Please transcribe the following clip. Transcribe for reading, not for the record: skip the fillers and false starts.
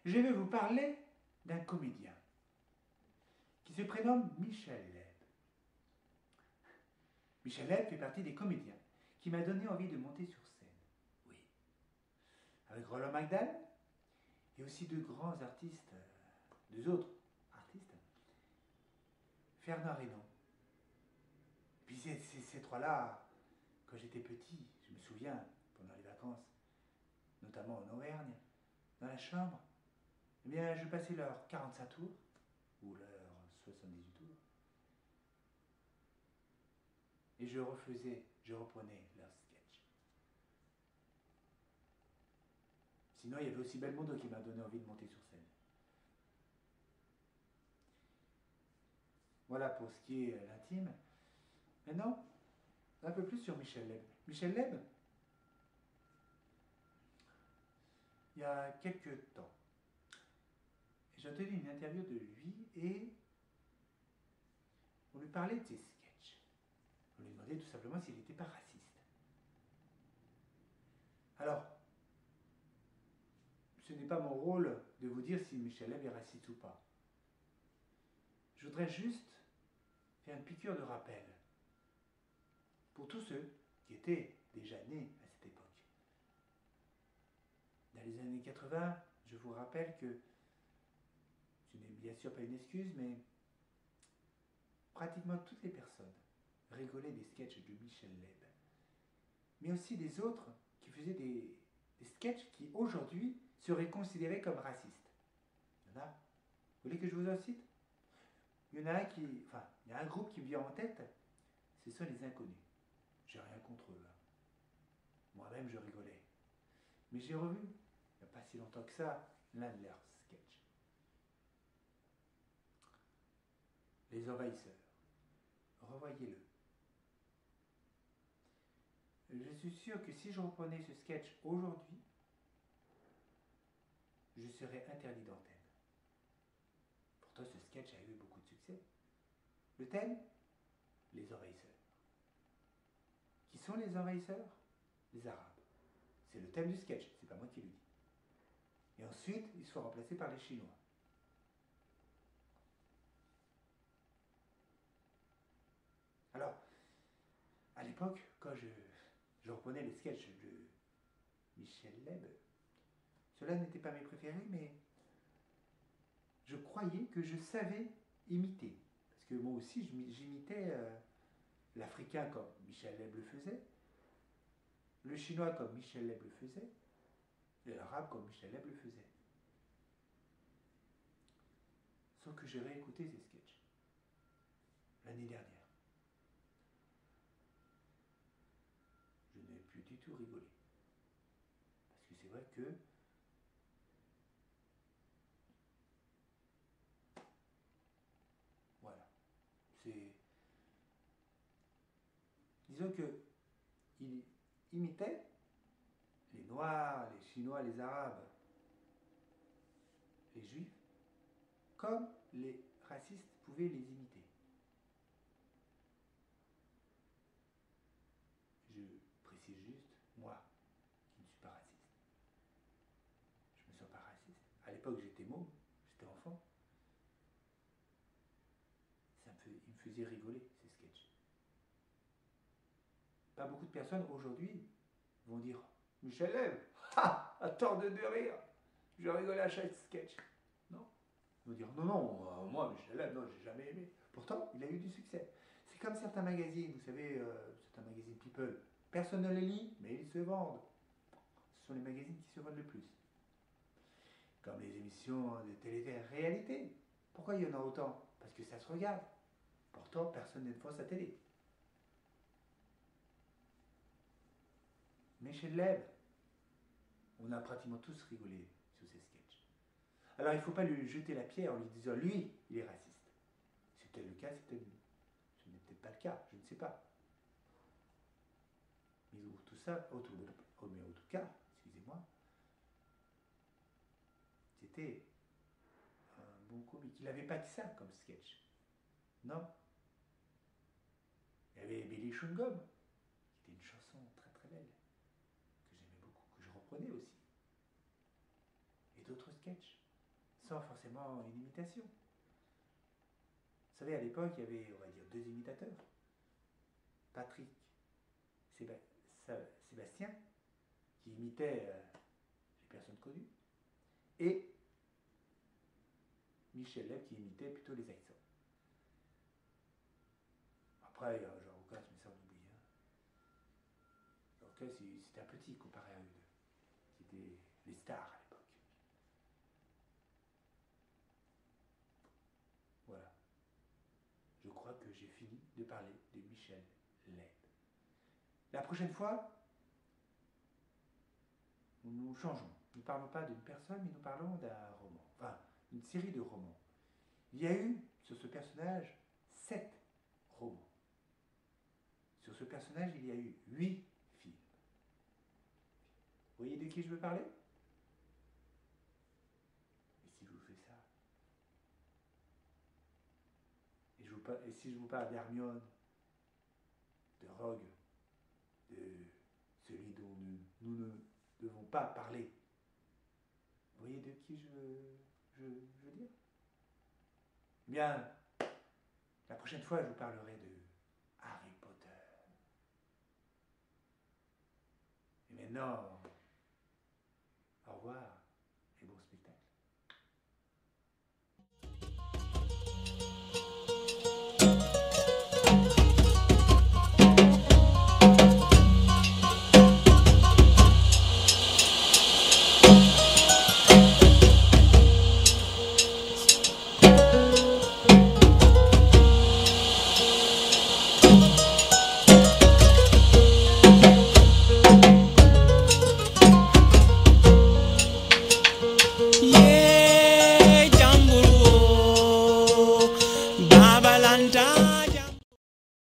Je vais vous parler d'un comédien qui se prénomme Michel Leb. Michel Leb fait partie des comédiens qui m'a donné envie de monter sur scène. Oui. Avec Roland McDan et aussi deux grands artistes, deux autres artistes, Fernand Reynaud. Puis ces trois-là, quand j'étais petit, je me souviens, pendant les vacances, notamment en Auvergne, dans la chambre, eh bien, je passais leurs 45 tours, ou leurs 78 tours, et je reprenais leurs sketchs. Sinon, il y avait aussi Belmondo qui m'a donné envie de monter sur scène. Voilà pour ce qui est l'intime. Maintenant, un peu plus sur Michel Leb. Michel Leb, il y a quelques temps, j'ai entendu une interview de lui et on lui parlait de ses sketchs. On lui demandait tout simplement s'il n'était pas raciste. Alors, ce n'est pas mon rôle de vous dire si Michel Leb est raciste ou pas. Je voudrais juste faire une piqûre de rappel pour tous ceux qui étaient déjà nés à cette époque. Dans les années 80, je vous rappelle que, ce n'est bien sûr pas une excuse, mais pratiquement toutes les personnes rigolaient des sketchs de Michel Leb. Mais aussi des autres qui faisaient des sketchs qui aujourd'hui seraient considérés comme racistes. Il y en a. Vous voulez que je vous en cite? Il y en a un il y a un groupe qui me vient en tête, ce sont les Inconnus. J'ai rien contre eux. Moi-même, je rigolais. Mais j'ai revu, il n'y a pas si longtemps que ça, l'un de leurs sketchs. Les Envahisseurs. Revoyez-le. Je suis sûr que si je reprenais ce sketch aujourd'hui, je serais interdit d'antenne. Pourtant, ce sketch a eu beaucoup de succès. Le thème? Les envahisseurs. Qui sont les envahisseurs? Les Arabes. C'est le thème du sketch, c'est pas moi qui le dis. Et ensuite, ils se font remplacer par les Chinois. Alors, à l'époque, quand je reprenais les sketchs de Michel Leb, cela n'était pas mes préférés, mais je croyais que je savais imiter. Parce que moi aussi, j'imitais l'Africain comme Michel Leb le faisait, le Chinois comme Michel Leb le faisait, et l'Arabe comme Michel Leb le faisait. Sauf que j'ai réécouté ces sketchs l'année dernière. Je n'ai plus du tout rigolé. Parce que c'est vrai que voilà. Disons que il imitait les Noirs, les Chinois, les Arabes, les Juifs, comme les racistes pouvaient les imiter. Je précise juste, moi, qui ne suis pas raciste. Je ne me sens pas raciste. À l'époque, j'étais môme, j'étais enfant. Il me faisait rigoler, ces sketchs. Pas beaucoup de personnes aujourd'hui vont dire Michel Leb, à tort de rire, je rigolais à chaque sketch. Non. Ils vont dire non, non, moi Michel Leb, non, j'ai jamais aimé. Pourtant, il a eu du succès. C'est comme certains magazines, vous savez, certains magazines People. Personne ne les lit, mais ils se vendent. Ce sont les magazines qui se vendent le plus. Comme les émissions de télé-réalité. Pourquoi il y en a autant? Parce que ça se regarde. Pourtant, personne n'est devant sa télé. Michel Leb, on a pratiquement tous rigolé sur ces sketchs. Alors il ne faut pas lui jeter la pierre en lui disant lui, il est raciste. Si c'était le cas, ce n'est peut-être pas le cas, je ne sais pas. Mais tout ça, en tout cas, excusez-moi, c'était un bon comique. Il n'avait pas que ça comme sketch. Non. Il y avait Billy Chewing-Gum, qui était une chanson très très belle, que j'aimais beaucoup, que je reprenais aussi. Et d'autres sketchs. sans forcément une imitation. Vous savez, à l'époque, il y avait, on va dire, deux imitateurs. Patrick Sébastien, qui imitait les personnes connues, et Michel Leb, qui imitait plutôt les accents. Après, Jean Roucas, mais ça on oublie. Jean Roucas, c'était un petit comparé à eux deux, qui étaient les stars à l'époque. Voilà. Je crois que j'ai fini de parler de Michel Leb. La prochaine fois, nous changeons. Nous ne parlons pas d'une personne, mais nous parlons d'un roman. Enfin, une série de romans. Il y a eu, sur ce personnage, 7 romans. Sur ce personnage, il y a eu 8 films. Vous voyez de qui je veux parler? Et si je vous fais ça? Et si je vous parle d'Hermione, de Rogue, de celui dont nous ne devons pas parler? Vous voyez de qui je veux dire? Bien, la prochaine fois, je vous parlerai de Harry Potter. Et maintenant, au revoir.